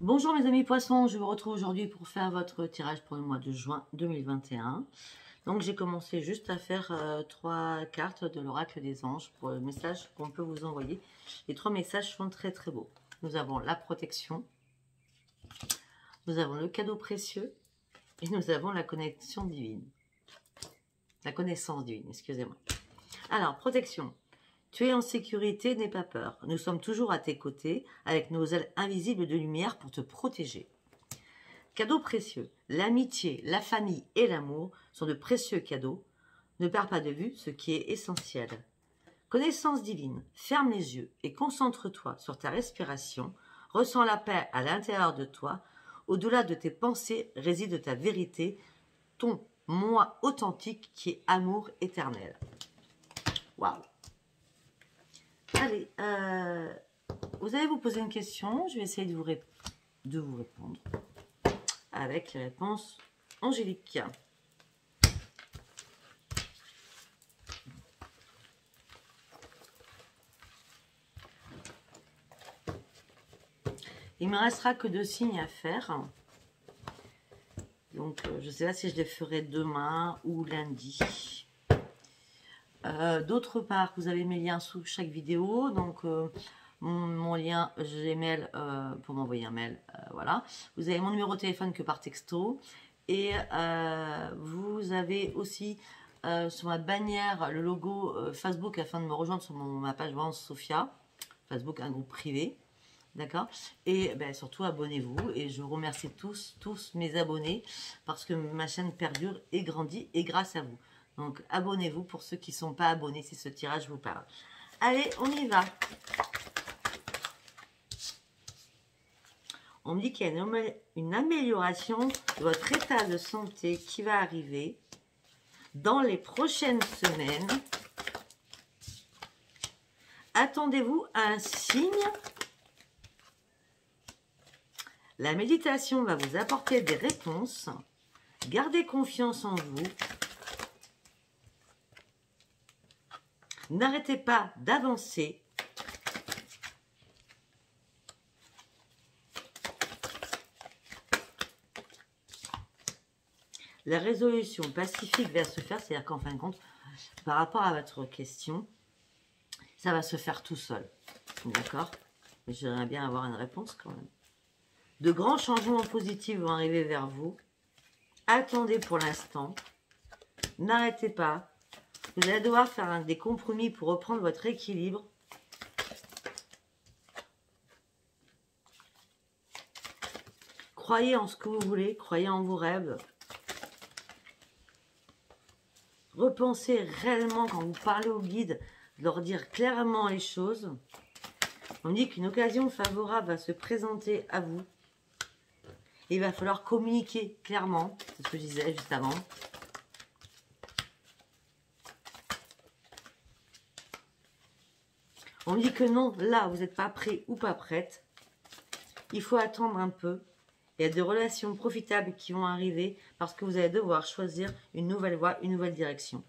Bonjour mes amis poissons, je vous retrouve aujourd'hui pour faire votre tirage pour le mois de juin 2021. Donc j'ai commencé juste à faire 3 cartes de l'oracle des anges pour le message qu'on peut vous envoyer. Les 3 messages sont très très beaux. Nous avons la protection, nous avons le cadeau précieux et nous avons la connexion divine. La connaissance divine, excusez-moi. Alors, protection. Tu es en sécurité, n'aie pas peur. Nous sommes toujours à tes côtés, avec nos ailes invisibles de lumière pour te protéger. Cadeau précieux. L'amitié, la famille et l'amour sont de précieux cadeaux. Ne perds pas de vue ce qui est essentiel. Connaissance divine. Ferme les yeux et concentre-toi sur ta respiration. Ressens la paix à l'intérieur de toi. Au-delà de tes pensées réside ta vérité, ton moi authentique qui est amour éternel. Waouh! Allez, vous allez vous poser une question. Je vais essayer de vous répondre avec les réponses angéliques. Il me restera que 2 signes à faire. Donc, je ne sais pas si je les ferai demain ou lundi. D'autre part, vous avez mes liens sous chaque vidéo. Donc, mon lien Gmail pour m'envoyer un mail. Voilà. Vous avez mon numéro de téléphone que par texto. Et vous avez aussi sur ma bannière le logo Facebook afin de me rejoindre sur ma page Vente Sophia. Facebook, un groupe privé. D'accord. Et ben, surtout, abonnez-vous. Et je remercie tous mes abonnés parce que ma chaîne perdure et grandit et grâce à vous. Donc, abonnez-vous pour ceux qui ne sont pas abonnés si ce tirage vous parle. Allez, on y va. On me dit qu'il y a une amélioration de votre état de santé qui va arriver dans les prochaines semaines. Attendez-vous à un signe. La méditation va vous apporter des réponses. Gardez confiance en vous. N'arrêtez pas d'avancer. La résolution pacifique va se faire, c'est-à-dire qu'en fin de compte, par rapport à votre question, ça va se faire tout seul. D'accord? Mais j'aimerais bien avoir une réponse quand même. De grands changements positifs vont arriver vers vous. Attendez pour l'instant. N'arrêtez pas. Vous allez devoir faire des compromis pour reprendre votre équilibre. Croyez en ce que vous voulez, croyez en vos rêves. Repensez réellement quand vous parlez au guide, de leur dire clairement les choses. On dit qu'une occasion favorable va se présenter à vous. Et il va falloir communiquer clairement, c'est ce que je disais juste avant. On dit que non, là, vous n'êtes pas prêt ou pas prête. Il faut attendre un peu. Il y a des relations profitables qui vont arriver parce que vous allez devoir choisir une nouvelle voie, une nouvelle direction.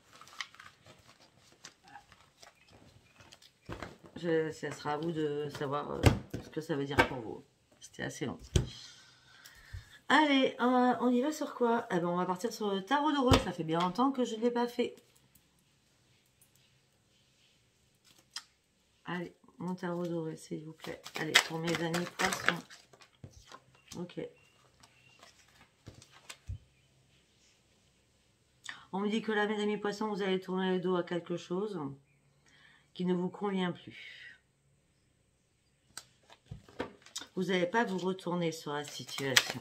Ça sera à vous de savoir ce que ça veut dire pour vous. C'était assez long. Allez, on y va sur quoi? Eh ben, on va partir sur le tarot doré. Ça fait bien longtemps que je ne l'ai pas fait. Allez, mon tarot doré, s'il vous plaît. Allez, pour mes amis poissons. Ok. On me dit que là, mes amis poissons, vous allez tourner le dos à quelque chose qui ne vous convient plus. Vous n'allez pas vous retourner sur la situation.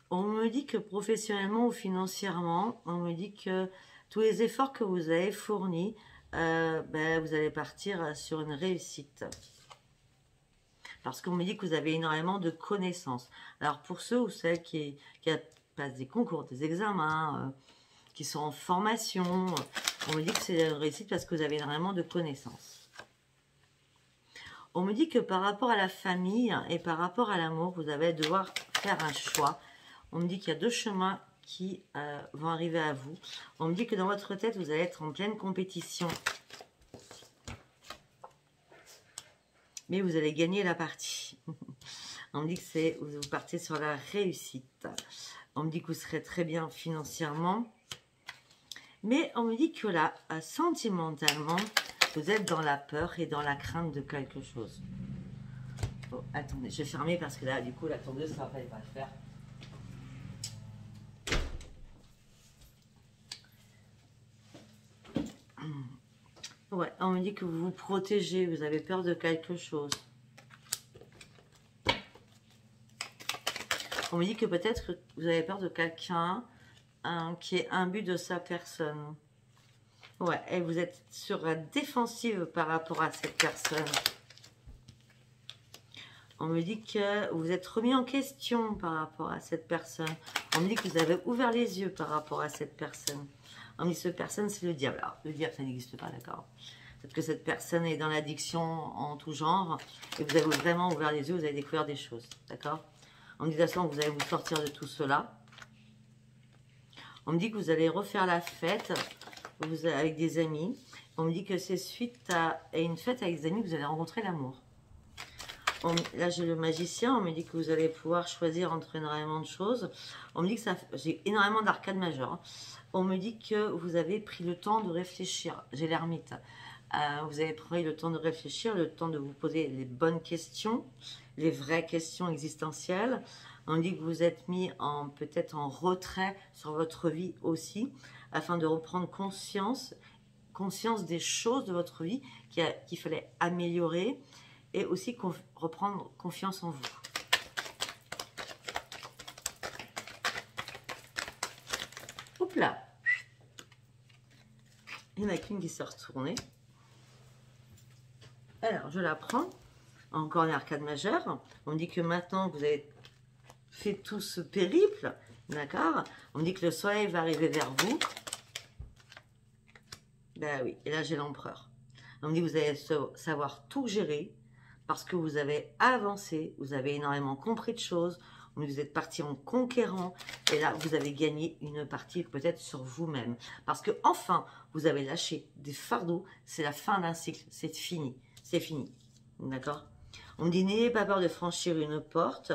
On me dit que professionnellement ou financièrement, on me dit que tous les efforts que vous avez fournis, ben, vous allez partir sur une réussite. Parce qu'on me dit que vous avez énormément de connaissances. Alors pour ceux ou celles qui passent des concours, des examens, qui sont en formation, on me dit que c'est une réussite parce que vous avez énormément de connaissances. On me dit que par rapport à la famille et par rapport à l'amour, vous allez devoir faire un choix. On me dit qu'il y a 2 chemins qui vont arriver à vous. On me dit que dans votre tête, vous allez être en pleine compétition mais vous allez gagner la partie. On me dit que vous partez sur la réussite. On me dit que vous serez très bien financièrement. Mais on me dit que là, sentimentalement, vous êtes dans la peur et dans la crainte de quelque chose. Oh, attendez, je vais fermer parce que là, du coup, la tondeuse, ça ne va pas le faire. Ouais, on me dit que vous vous protégez, vous avez peur de quelque chose. On me dit que peut-être que vous avez peur de quelqu'un qui est imbu de sa personne. Ouais, et vous êtes sur la défensive par rapport à cette personne. On me dit que vous êtes remis en question par rapport à cette personne. On me dit que vous avez ouvert les yeux par rapport à cette personne. On me dit que cette personne, c'est le diable. Alors, le diable, ça n'existe pas, d'accord. Peut-être que cette personne est dans l'addiction en tout genre. Et vous avez vraiment ouvert les yeux, vous avez découvert des choses, d'accord. On me dit de toute façon que vous allez vous sortir de tout cela. On me dit que vous allez refaire la fête avec des amis. On me dit que c'est suite à une fête avec des amis que vous allez rencontrer l'amour. Là, j'ai le magicien. On me dit que vous allez pouvoir choisir entre énormément de choses. On me dit que j'ai énormément d'arcades majeures. On me dit que vous avez pris le temps de réfléchir. J'ai l'ermite. Vous avez pris le temps de réfléchir, le temps de vous poser les bonnes questions, les vraies questions existentielles. On dit que vous êtes mis peut-être en retrait sur votre vie aussi, afin de reprendre conscience des choses de votre vie qu'il fallait améliorer et aussi reprendre confiance en vous. Hop là! Il n'y en a qu'une qui s'est retournée. Alors, je la prends. Encore une arcade majeure. On me dit que maintenant que vous avez fait tout ce périple, d'accord, on me dit que le soleil va arriver vers vous. Ben oui, et là j'ai l'empereur. On me dit que vous allez savoir tout gérer parce que vous avez avancé, vous avez énormément compris de choses, vous êtes parti en conquérant et là vous avez gagné une partie peut-être sur vous-même. Parce que enfin, vous avez lâché des fardeaux, c'est la fin d'un cycle, c'est fini, d'accord. On me dit n'ayez pas peur de franchir une porte,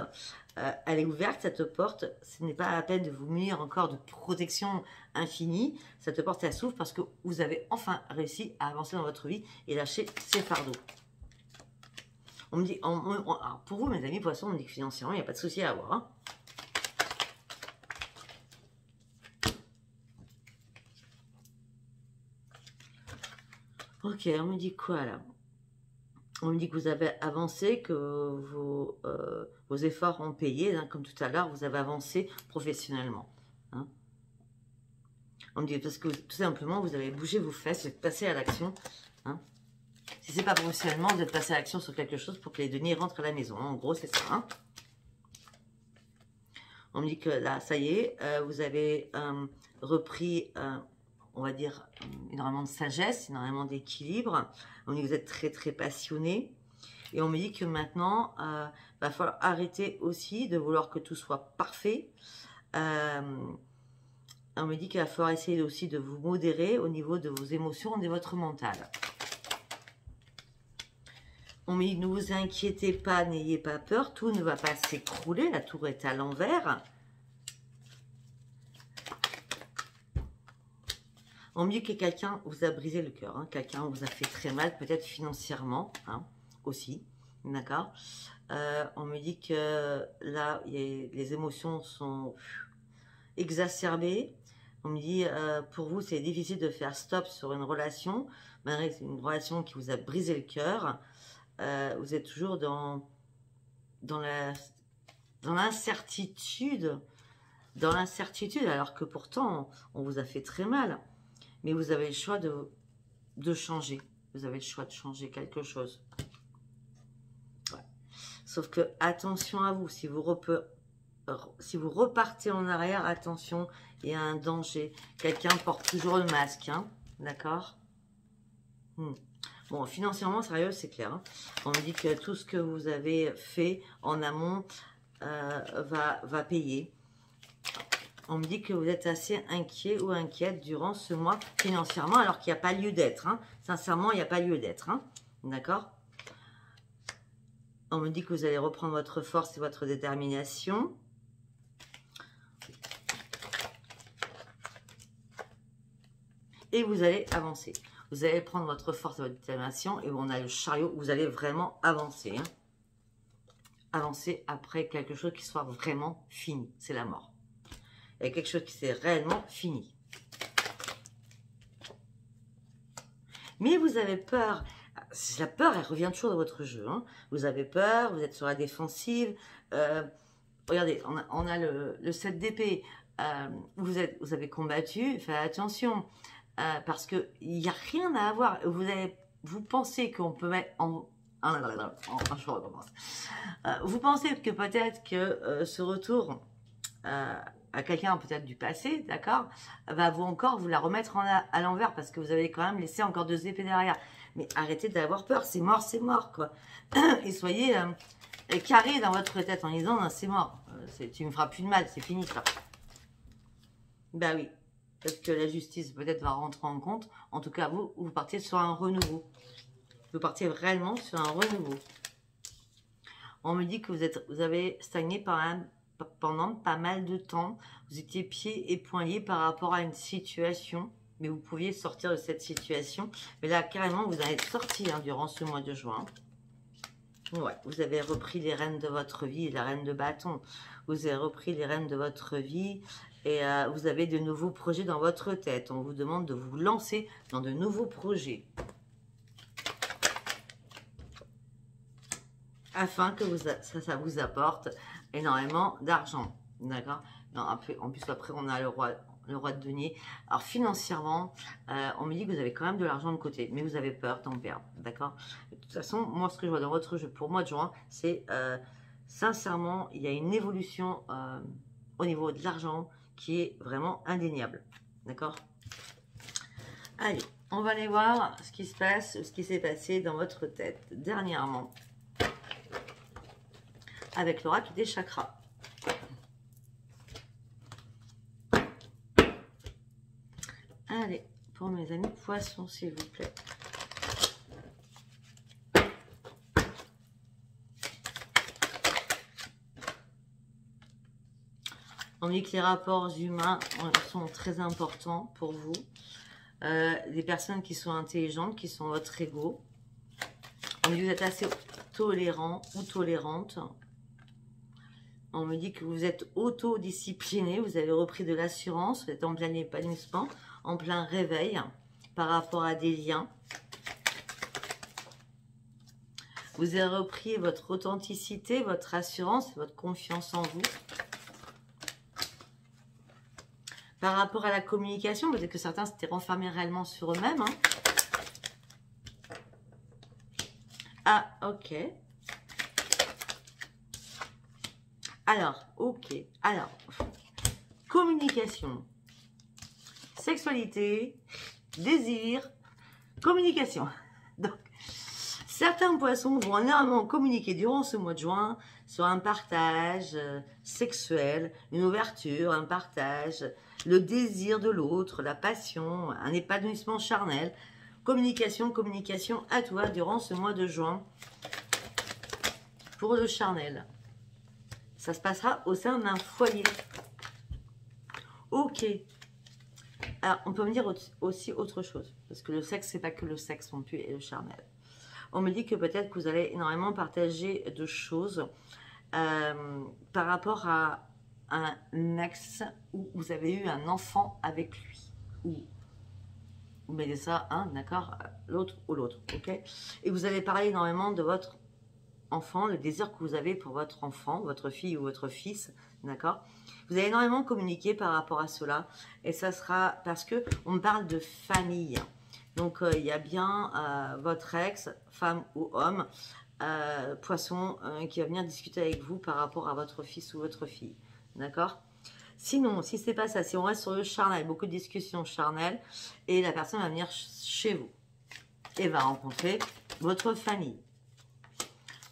elle est ouverte cette porte, ce n'est pas la peine de vous munir encore de protection infinie, cette porte elle s'ouvre parce que vous avez enfin réussi à avancer dans votre vie et lâcher ces fardeaux. On me dit, alors pour vous mes amis poissons, on me dit que financièrement il n'y a pas de souci à avoir. Hein. Ok, on me dit quoi là? On me dit que vous avez avancé, que vos efforts ont payé, hein, comme tout à l'heure, vous avez avancé professionnellement. Hein. On me dit parce que tout simplement, vous avez bougé vos fesses, vous êtes passé à l'action. Hein. Si ce n'est pas professionnellement, vous êtes passé à l'action sur quelque chose pour que les deniers rentrent à la maison. En gros, c'est ça. Hein. On me dit que là, ça y est, vous avez repris... on va dire, énormément de sagesse, énormément d'équilibre. On me dit que vous êtes très, très passionné. Et on me dit que maintenant, va falloir arrêter aussi de vouloir que tout soit parfait. On me dit qu'il va falloir essayer aussi de vous modérer au niveau de vos émotions et de votre mental. On me dit, ne vous inquiétez pas, n'ayez pas peur, tout ne va pas s'écrouler, la tour est à l'envers. On me dit que quelqu'un vous a brisé le cœur, hein, quelqu'un vous a fait très mal, peut-être financièrement hein, aussi, d'accord. On me dit que là, les émotions sont exacerbées. On me dit, pour vous, c'est difficile de faire stop sur une relation, malgré que c'est une relation qui vous a brisé le cœur. Vous êtes toujours dans l'incertitude, alors que pourtant, on vous a fait très mal. Mais vous avez le choix de changer. Vous avez le choix de changer quelque chose. Ouais. Sauf que, attention à vous. Si vous repartez en arrière, attention, il y a un danger. Quelqu'un porte toujours le masque. Hein, d'accord. Bon, financièrement, sérieux, c'est clair. Hein. On me dit que tout ce que vous avez fait en amont va payer. On me dit que vous êtes assez inquiet ou inquiète durant ce mois financièrement, alors qu'il n'y a pas lieu d'être. Hein. Sincèrement, il n'y a pas lieu d'être. Hein. D'accord? On me dit que vous allez reprendre votre force et votre détermination. Et vous allez avancer. Vous allez prendre votre force et votre détermination. Et on a le chariot. Vous allez vraiment avancer. Hein. Avancer après quelque chose qui soit vraiment fini. C'est la mort. Il y a quelque chose qui s'est réellement fini. Mais vous avez peur. La peur, elle revient toujours dans votre jeu. Hein. Vous avez peur, vous êtes sur la défensive. Regardez, on a le 7 d'épée. Vous avez combattu, faites attention. Parce qu'il n'y a rien à avoir. Vous pensez qu'on peut mettre en... je recommence. Vous pensez que peut-être que ce retour à quelqu'un peut-être du passé, d'accord, va vous la remettre à l'envers parce que vous avez quand même laissé encore 2 épées derrière. Mais arrêtez d'avoir peur, c'est mort, quoi. Et soyez carré dans votre tête en disant, c'est mort, tu me feras plus de mal, c'est fini, ça. Ben oui, peut-être que la justice peut-être va rentrer en compte. En tout cas, vous partiez sur un renouveau. Vous partiez réellement sur un renouveau. On me dit que vous avez stagné pendant pas mal de temps. Vous étiez pieds et poings par rapport à une situation, mais vous pouviez sortir de cette situation. Mais là, carrément, vous allez sortir durant ce mois de juin. Ouais, vous avez repris les rênes de votre vie, la reine de bâton. Vous avez repris les rênes de votre vie et vous avez de nouveaux projets dans votre tête. On vous demande de vous lancer dans de nouveaux projets. Afin que ça vous apporte énormément d'argent. D'accord? En plus, après, on a le roi de denier. Alors, financièrement, on me dit que vous avez quand même de l'argent de côté, mais vous avez peur d'en perdre. D'accord? De toute façon, moi, ce que je vois dans votre jeu pour mois de juin, c'est sincèrement, il y a une évolution au niveau de l'argent qui est vraiment indéniable. D'accord? Allez, on va aller voir ce qui se passe, ce qui s'est passé dans votre tête dernièrement avec l'oracle des chakras. Allez, pour mes amis poissons, s'il vous plaît. On dit que les rapports humains sont très importants pour vous. Les personnes qui sont intelligentes, qui sont votre ego. On dit que vous êtes assez tolérant ou tolérante. On me dit que vous êtes autodiscipliné, vous avez repris de l'assurance, vous êtes en plein épanouissement, en plein réveil par rapport à des liens. Vous avez repris votre authenticité, votre assurance, votre confiance en vous. Par rapport à la communication, peut-être que certains s'étaient renfermés réellement sur eux-mêmes. Hein. Ah, ok. Alors, ok. Alors, communication, sexualité, désir, communication. Donc, certains poissons vont énormément communiquer durant ce mois de juin sur un partage sexuel, une ouverture, un partage, le désir de l'autre, la passion, un épanouissement charnel. Communication, communication à toi durant ce mois de juin pour le charnel. Ça se passera au sein d'un foyer. Ok. Alors, on peut me dire aussi autre chose. Parce que le sexe, c'est pas que le sexe non plus et le charnel. On me dit que peut-être que vous allez énormément partager de choses par rapport à un ex où vous avez eu un enfant avec lui. Ou vous mettez ça, hein, d'accord, l'autre ou l'autre, ok. Et vous allez parler énormément de votre enfant, le désir que vous avez pour votre enfant, votre fille ou votre fils, d'accord. Vous allez énormément communiquer par rapport à cela, et ça sera parce que on parle de famille. Donc il y a bien votre ex, femme ou homme, poisson, qui va venir discuter avec vous par rapport à votre fils ou votre fille, d'accord. Sinon, si c'est pas ça, si on reste sur le charnel, beaucoup de discussions charnelles, et la personne va venir chez vous et va rencontrer votre famille.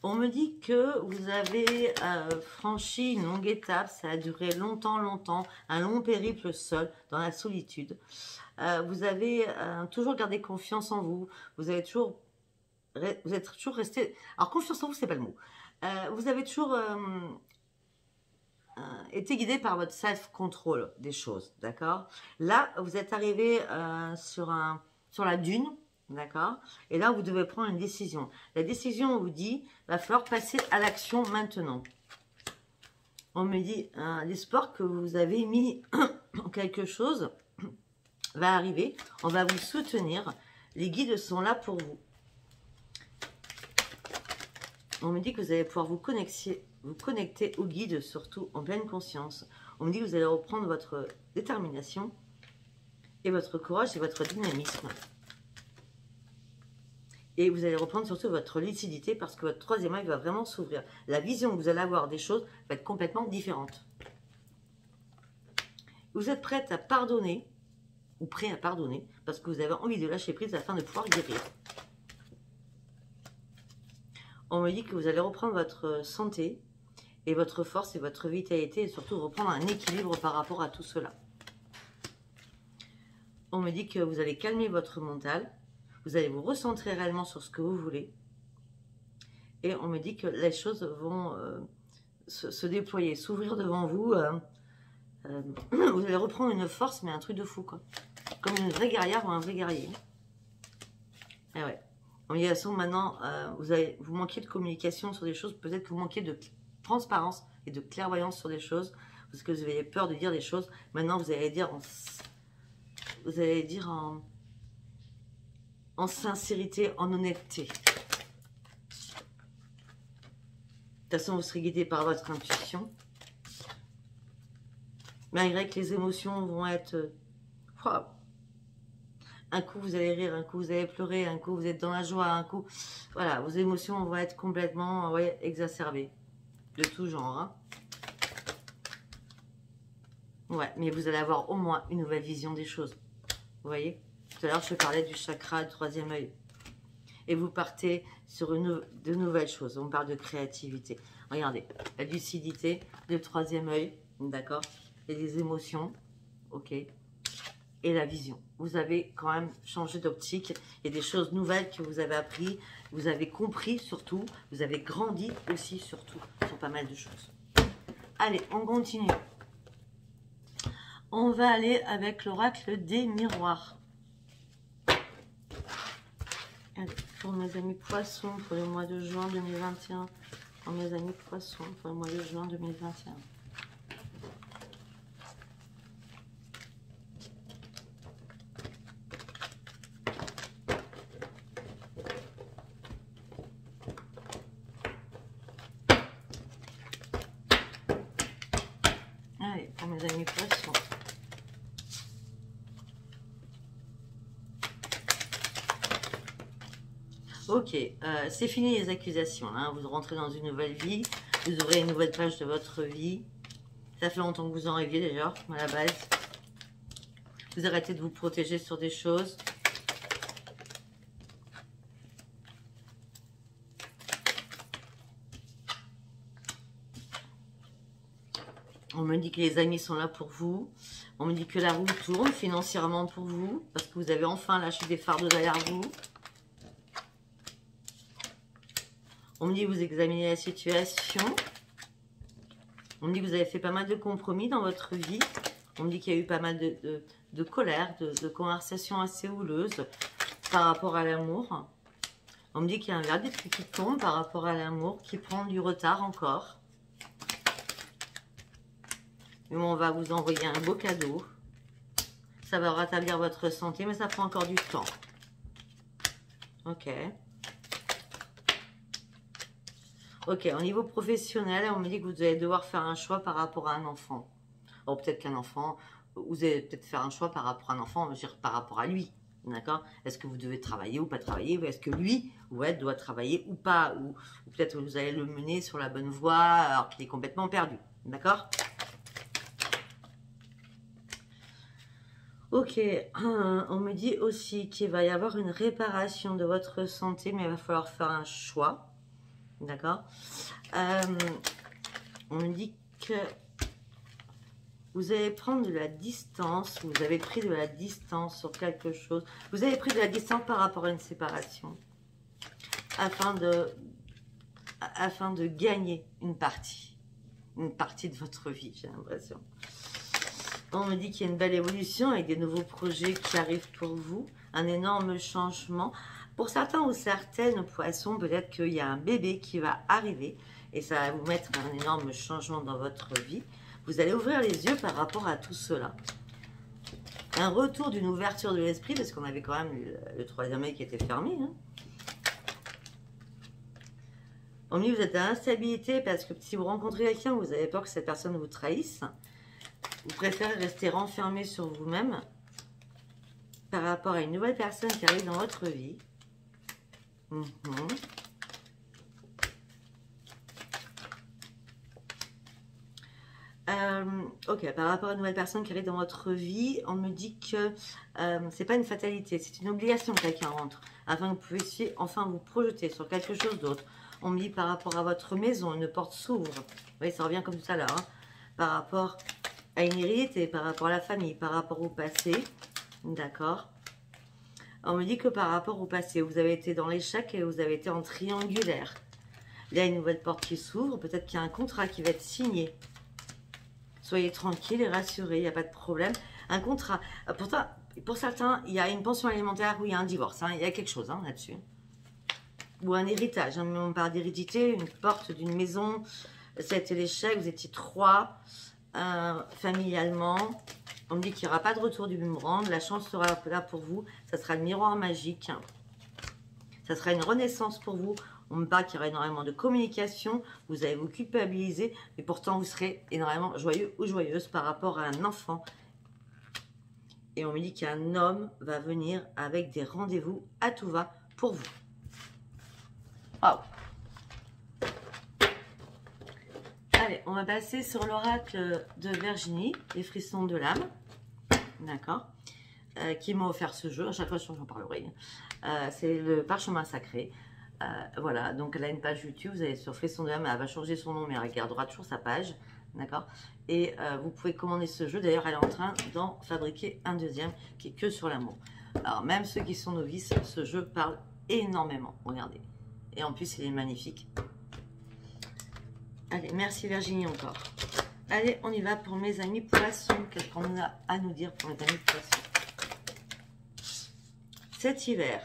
On me dit que vous avez franchi une longue étape, ça a duré longtemps, un long périple seul, dans la solitude. Vous avez toujours gardé confiance en vous, vous avez toujours vous êtes toujours resté... Alors, confiance en vous, c'est pas le mot. Vous avez toujours été guidé par votre self-control des choses, d'accord? Là, vous êtes arrivé sur la dune, d'accord? Et là, vous devez prendre une décision. La décision, on vous dit, va falloir passer à l'action maintenant. On me dit, l'espoir que vous avez mis en quelque chose va arriver. On va vous soutenir. Les guides sont là pour vous. On me dit que vous allez pouvoir vous connecter aux guides, surtout en pleine conscience. On me dit que vous allez reprendre votre détermination et votre courage et votre dynamisme. Et vous allez reprendre surtout votre lucidité parce que votre troisième œil va vraiment s'ouvrir. La vision que vous allez avoir des choses va être complètement différente. Vous êtes prête à pardonner ou prêt à pardonner parce que vous avez envie de lâcher prise afin de pouvoir guérir. On me dit que vous allez reprendre votre santé et votre force et votre vitalité et surtout reprendre un équilibre par rapport à tout cela. On me dit que vous allez calmer votre mental. Vous allez vous recentrer réellement sur ce que vous voulez. Et on me dit que les choses vont se déployer, s'ouvrir devant vous. Vous allez reprendre une force, mais un truc de fou, quoi. Comme une vraie guerrière ou un vrai guerrier. Et ouais. En façon, maintenant, vous manquez de communication sur des choses. Peut-être que vous manquez de transparence et de clairvoyance sur des choses. Parce que vous avez peur de dire des choses. Maintenant, vous allez dire en sincérité, en honnêteté. De toute façon, vous serez guidé par votre intuition. Malgré que les émotions vont être... Un coup, vous allez rire, un coup, vous allez pleurer, un coup, vous êtes dans la joie, un coup... Voilà, vos émotions vont être complètement exacerbées. De tout genre. Hein. Ouais, mais vous allez avoir au moins une nouvelle vision des choses. Vous voyez ? Tout à l'heure, je parlais du chakra, du troisième œil. Et vous partez sur de nouvelles choses. On parle de créativité. Regardez, la lucidité, le troisième œil, d'accord ? Et les émotions, ok ? Et la vision. Vous avez quand même changé d'optique. Il y a des choses nouvelles que vous avez appris. Vous avez compris surtout. Vous avez grandi aussi surtout sur pas mal de choses. Allez, on continue. On va aller avec l'oracle des miroirs. Allez, pour mes amis poissons, pour le mois de juin 2021. Pour mes amis poissons, pour le mois de juin 2021. Allez, pour mes amis poissons. Ok, c'est fini les accusations. Hein. Vous rentrez dans une nouvelle vie. Vous aurez une nouvelle page de votre vie. Ça fait longtemps que vous en rêviez déjà, à la base. Vous arrêtez de vous protéger sur des choses. On me dit que les amis sont là pour vous. On me dit que la roue tourne financièrement pour vous. Parce que vous avez enfin lâché des fardeaux derrière vous. On me dit que vous examinez la situation. On me dit que vous avez fait pas mal de compromis dans votre vie. On me dit qu'il y a eu pas mal de colère, de conversations assez houleuses par rapport à l'amour. On me dit qu'il y a un verdict qui tombe par rapport à l'amour, qui prend du retard encore. Mais on va vous envoyer un beau cadeau. Ça va rétablir votre santé, mais ça prend encore du temps. Ok. Ok, au niveau professionnel, on me dit que vous allez devoir faire un choix par rapport à un enfant. Alors peut-être qu'un enfant, vous allez peut-être faire un choix par rapport à un enfant, je veux dire, par rapport à lui. D'accord? Est-ce que vous devez travailler ou pas travailler? Ou est-ce que lui ou elle doit travailler ou pas? Ou peut-être que vous allez le mener sur la bonne voie alors qu'il est complètement perdu. D'accord? Ok, on me dit aussi qu'il va y avoir une réparation de votre santé, mais il va falloir faire un choix. D'accord. On me dit que vous allez prendre de la distance, vous avez pris de la distance sur quelque chose. Vous avez pris de la distance par rapport à une séparation. afin de gagner une partie de votre vie, j'ai l'impression. On me dit qu'il y a une belle évolution avec des nouveaux projets qui arrivent pour vous, un énorme changement. Pour certains ou certaines poissons, peut-être qu'il y a un bébé qui va arriver et ça va vous mettre un énorme changement dans votre vie. Vous allez ouvrir les yeux par rapport à tout cela. Un retour d'une ouverture de l'esprit, parce qu'on avait quand même le troisième œil qui était fermé. Hein. On me dit que vous êtes dans l'instabilité parce que si vous rencontrez quelqu'un, vous avez peur que cette personne vous trahisse. Vous préférez rester renfermé sur vous-même par rapport à une nouvelle personne qui arrive dans votre vie. Ok, par rapport à une nouvelle personne qui arrive dans votre vie, on me dit que c'est pas une fatalité, c'est une obligation que quelqu'un rentre, afin que vous puissiez enfin vous projeter sur quelque chose d'autre. On me dit par rapport à votre maison, une porte s'ouvre. Vous voyez, ça revient comme tout à l'heure. Hein, par rapport à une hérédité, par rapport à la famille, par rapport au passé. D'accord. On me dit que par rapport au passé, vous avez été dans l'échec et vous avez été en triangulaire. Il y a une nouvelle porte qui s'ouvre. Peut-être qu'il y a un contrat qui va être signé. Soyez tranquille et rassurés, il n'y a pas de problème. Un contrat. Pourtant, pour certains, il y a une pension alimentaire ou il y a un divorce. Hein, il y a quelque chose là-dessus. Ou un héritage. Hein, on parle d'hérédité, une porte d'une maison. C'était l'échec, vous étiez 3. Familialement, on me dit qu'il n'y aura pas de retour du boomerang, la chance sera là pour vous, ça sera le miroir magique, ça sera une renaissance pour vous. On me parle qu'il y aura énormément de communication, vous allez vous culpabiliser, mais pourtant vous serez énormément joyeux ou joyeuse par rapport à un enfant. Et on me dit qu'un homme va venir avec des rendez-vous à tout va pour vous. Waouh! Allez, on va passer sur l'oracle de Virginie, les frissons de l'âme, d'accord, qui m'a offert ce jeu. À chaque fois, j'en parlerai. C'est le parchemin sacré. Voilà, donc elle a une page YouTube, vous allez sur frissons de l'âme, elle va changer son nom, mais elle gardera toujours sa page, d'accord. Et vous pouvez commander ce jeu. D'ailleurs, elle est en train d'en fabriquer un deuxième qui est que sur l'amour. Alors, même ceux qui sont novices, ce jeu parle énormément. Regardez. Et en plus, il est magnifique. Allez, merci Virginie encore. Allez, on y va pour mes amis poissons. Qu'est-ce qu'on a à nous dire pour mes amis poissons? Cet hiver,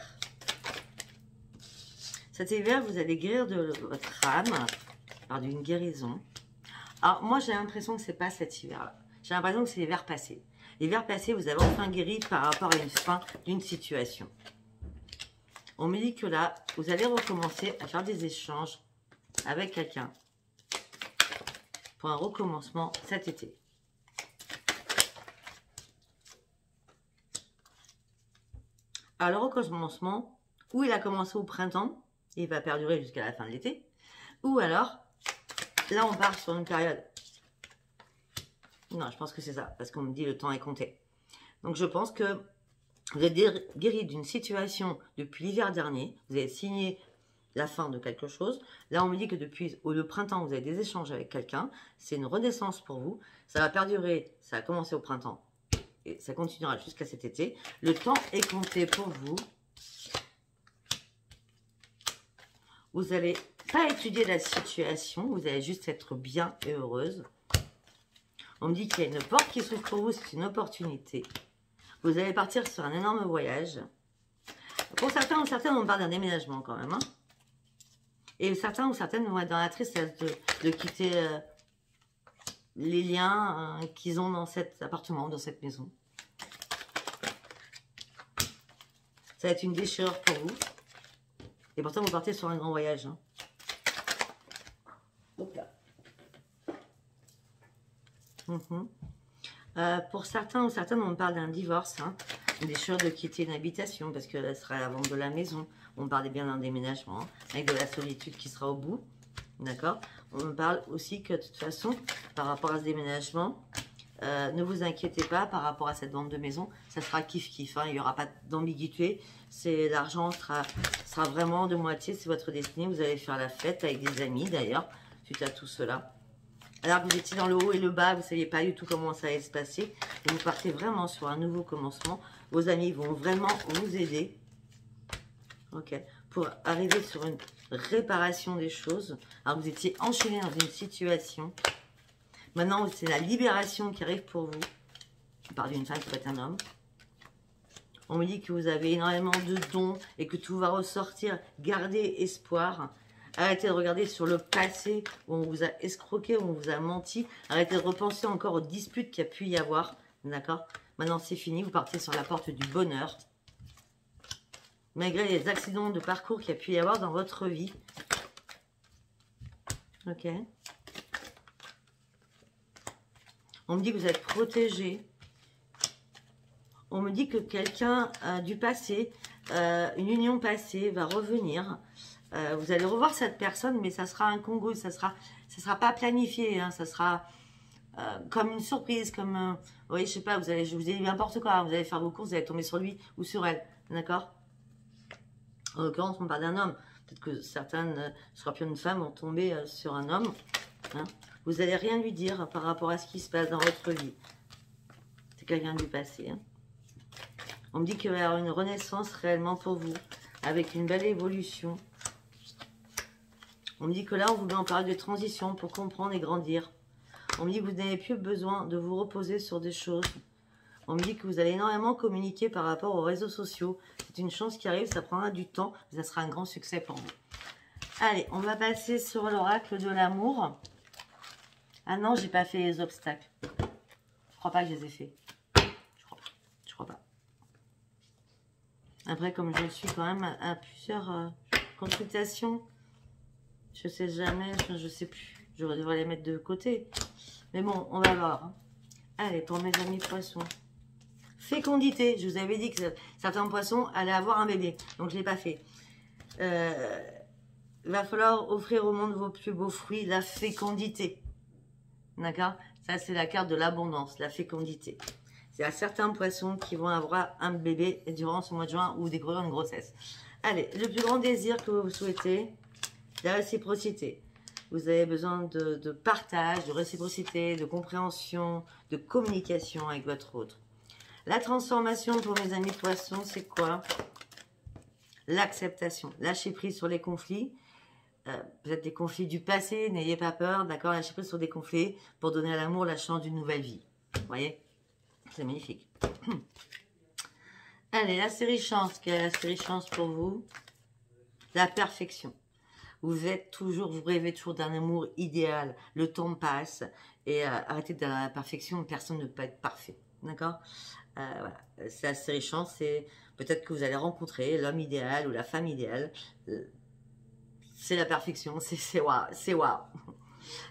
vous allez guérir de votre âme par d'une guérison. Alors, moi, j'ai l'impression que ce n'est pas cet hiver-là. J'ai l'impression que c'est l'hiver passé. L'hiver passé, vous avez enfin guéri par rapport à une fin d'une situation. On me dit que là, vous allez recommencer à faire des échanges avec quelqu'un pour un recommencement cet été. Alors, le recommencement, ou il a commencé au printemps, et il va perdurer jusqu'à la fin de l'été, ou alors, là, on part sur une période. Non, je pense que c'est ça, parce qu'on me dit le temps est compté. Donc, je pense que vous êtes guéri d'une situation depuis l'hiver dernier, vous avez signé la fin de quelque chose. Là, on me dit que depuis le printemps, vous avez des échanges avec quelqu'un. C'est une renaissance pour vous. Ça va perdurer. Ça a commencé au printemps. Et ça continuera jusqu'à cet été. Le temps est compté pour vous. Vous n'allez pas étudier la situation. Vous allez juste être bien et heureuse. On me dit qu'il y a une porte qui s'ouvre pour vous. C'est une opportunité. Vous allez partir sur un énorme voyage. Pour certains ou certaines, on parle d'un déménagement quand même. Hein. Et certains ou certaines vont être dans la tristesse de quitter les liens qu'ils ont dans cet appartement, dans cette maison. Ça va être une déchirure pour vous. Et pourtant, vous partez sur un grand voyage. Hein. Donc là. Pour certains ou certaines, on parle d'un divorce. Hein. Une déchirure de quitter une habitation parce que ce sera la vente de la maison. On parlait bien d'un déménagement, avec de la solitude qui sera au bout, d'accord. On parle aussi que de toute façon, par rapport à ce déménagement, ne vous inquiétez pas par rapport à cette vente de maison, ça sera kiff-kiff, hein, il n'y aura pas d'ambiguïté, l'argent sera vraiment de moitié, c'est votre destinée, vous allez faire la fête avec des amis d'ailleurs, suite à tout cela. Alors que vous étiez dans le haut et le bas, vous ne saviez pas du tout comment ça allait se passer, et vous partez vraiment sur un nouveau commencement, vos amis vont vraiment vous aider. Ok, pour arriver sur une réparation des choses. Alors, vous étiez enchaîné dans une situation. Maintenant, c'est la libération qui arrive pour vous. Je parle d'une femme qui peut être un homme. On me dit que vous avez énormément de dons et que tout va ressortir. Gardez espoir. Arrêtez de regarder sur le passé où on vous a escroqué, où on vous a menti. Arrêtez de repenser encore aux disputes qu'il y a pu y avoir. D'accord? Maintenant, c'est fini. Vous partez sur la porte du bonheur. Malgré les accidents de parcours qu'il y a pu y avoir dans votre vie. Ok. On me dit que vous êtes protégé. On me dit que quelqu'un du passé, une union passée va revenir. Vous allez revoir cette personne, mais ça sera incongru, ça sera pas planifié, hein, ça sera comme une surprise, comme, oui, je sais pas, je vous ai dit n'importe quoi, hein, vous allez faire vos courses, vous allez tomber sur lui ou sur elle, d'accord? En l'occurrence, on parle d'un homme. Peut-être que certaines scorpions de femmes vont tomber sur un homme. Hein. Vous n'allez rien lui dire par rapport à ce qui se passe dans votre vie. C'est quelqu'un du passé, hein. On me dit qu'il va y avoir une renaissance réellement pour vous, avec une belle évolution. On me dit que là, on vous met en période de transition pour comprendre et grandir. On me dit que vous n'avez plus besoin de vous reposer sur des choses. On me dit que vous allez énormément communiquer par rapport aux réseaux sociaux. C'est une chance qui arrive, ça prendra du temps, mais ça sera un grand succès pour vous. Allez, on va passer sur l'oracle de l'amour. Ah non, j'ai pas fait les obstacles. Je crois pas que je les ai fait. Je crois pas. Après, comme je suis quand même à plusieurs consultations, je sais jamais, je sais plus. Je devrais les mettre de côté. Mais bon, on va voir. Hein. Allez, pour mes amis poissons. Fécondité. Je vous avais dit que certains poissons allaient avoir un bébé. Donc, je ne l'ai pas fait. Il va falloir offrir au monde vos plus beaux fruits, la fécondité. D'accord? Ça, c'est la carte de l'abondance, la fécondité. Il y a certains poissons qui vont avoir un bébé durant ce mois de juin ou des grandes grossesses. Allez, le plus grand désir que vous souhaitez, la réciprocité. Vous avez besoin de partage, de réciprocité, de compréhension, de communication avec votre autre. La transformation pour mes amis poissons, c'est quoi? L'acceptation. Lâcher prise sur les conflits. Peut-être des conflits du passé, n'ayez pas peur, d'accord? Lâcher prise sur des conflits pour donner à l'amour la chance d'une nouvelle vie. Vous voyez? C'est magnifique. Allez, la série chance. Quelle est la série chance pour vous? La perfection. Vous rêvez toujours d'un amour idéal. Le temps passe et arrêtez de la perfection. Personne ne peut être parfait. D'accord? Voilà. C'est la série chance. C'est peut-être que vous allez rencontrer l'homme idéal ou la femme idéale. C'est la perfection. C'est waouh. C'est waouh.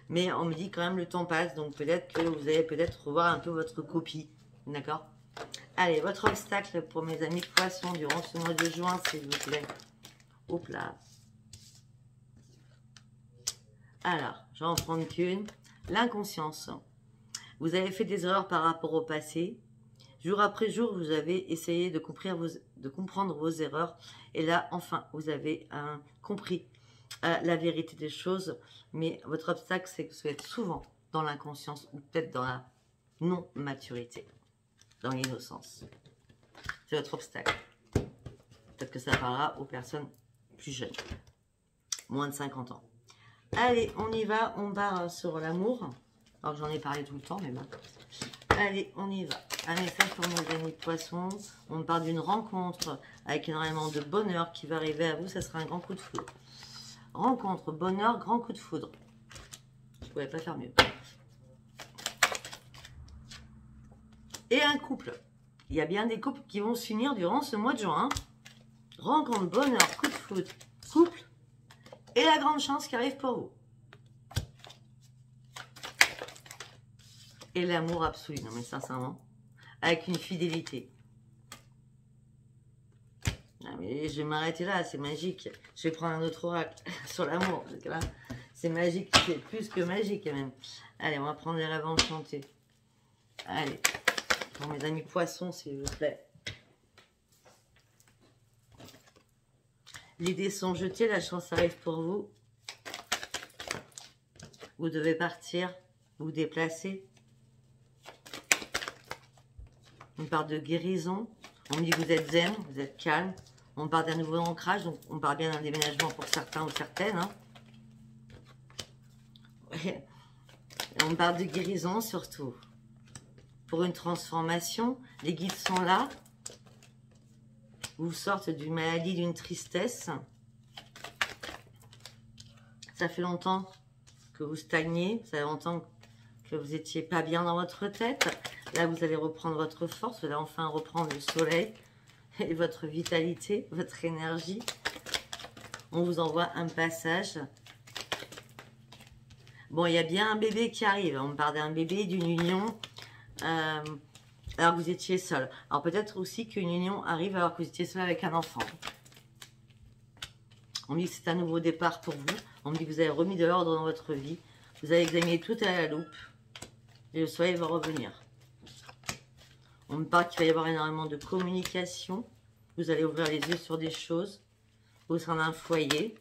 Mais on me dit quand même le temps passe. Donc peut-être que vous allez peut-être revoir un peu votre copie. D'accord? Allez, votre obstacle pour mes amis poissons durant ce mois de juin, s'il vous plaît. Hop là. Alors, je vais en prendre qu'une. L'inconscience. Vous avez fait des erreurs par rapport au passé. Jour après jour, vous avez essayé de comprendre vos erreurs. Et là, enfin, vous avez compris la vérité des choses. Mais votre obstacle, c'est que vous êtes souvent dans l'inconscience ou peut-être dans la non-maturité, dans l'innocence. C'est votre obstacle. Peut-être que ça parlera aux personnes plus jeunes, moins de 50 ans. Allez, on y va, on part sur l'amour. Alors j'en ai parlé tout le temps, mais bon. Allez, on y va. Un message pour nos amis poissons. On parle d'une rencontre avec énormément de bonheur qui va arriver à vous. Ça sera un grand coup de foudre. Rencontre, bonheur, grand coup de foudre. Je ne pouvais pas faire mieux. Et un couple. Il y a bien des couples qui vont s'unir durant ce mois de juin. Rencontre, bonheur, coup de foudre, couple. Et la grande chance qui arrive pour vous. Et l'amour absolu. Non mais sincèrement. Avec une fidélité. Ah mais je vais m'arrêter là. C'est magique. Je vais prendre un autre oracle sur l'amour. C'est magique. C'est plus que magique même. Allez, on va prendre les rêves enchantés. Allez. Pour mes amis poissons, s'il vous plaît. Les dés sont jetés, la chance arrive pour vous. Vous devez partir, vous déplacer. On parle de guérison. On me dit que vous êtes zen, vous êtes calme. On parle d'un nouveau ancrage, donc on parle bien d'un déménagement pour certains ou certaines. Hein. Ouais. On parle de guérison surtout. Pour une transformation, les guides sont là. Vous sortez d'une maladie, d'une tristesse. Ça fait longtemps que vous stagnez. Ça fait longtemps que vous n'étiez pas bien dans votre tête. Là, vous allez reprendre votre force. Vous allez enfin reprendre le soleil et votre vitalité, votre énergie. On vous envoie un passage. Bon, il y a bien un bébé qui arrive. On me parle d'un bébé, d'une union. Alors que vous étiez seul. Alors peut-être aussi qu'une union arrive alors que vous étiez seul avec un enfant. On me dit que c'est un nouveau départ pour vous. On me dit que vous avez remis de l'ordre dans votre vie. Vous avez examiné tout à la loupe. Et le soleil va revenir. On me parle qu'il va y avoir énormément de communication. Vous allez ouvrir les yeux sur des choses. Vous serez dans un foyer.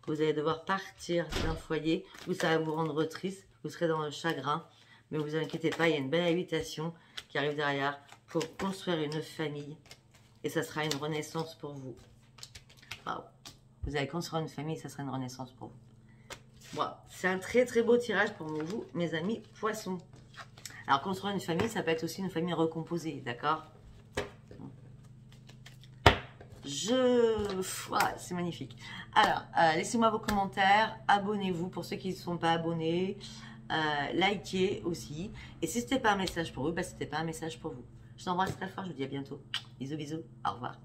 Vous allez devoir partir d'un foyer où ça va vous rendre triste. Vous serez dans le chagrin. Mais ne vous inquiétez pas, il y a une belle invitation qui arrive derrière pour construire une famille. Et ça sera une renaissance pour vous. Waouh. Vous allez construire une famille et ça sera une renaissance pour vous. Wow. C'est un très très beau tirage pour vous, mes amis poissons. Alors construire une famille, ça peut être aussi une famille recomposée, d'accord? C'est magnifique. Alors, laissez-moi vos commentaires, abonnez-vous pour ceux qui ne sont pas abonnés, likez aussi. Et si ce n'était pas un message pour vous, bah, ce n'était pas un message pour vous. Je vous embrasse très fort, je vous dis à bientôt. Bisous, bisous, au revoir.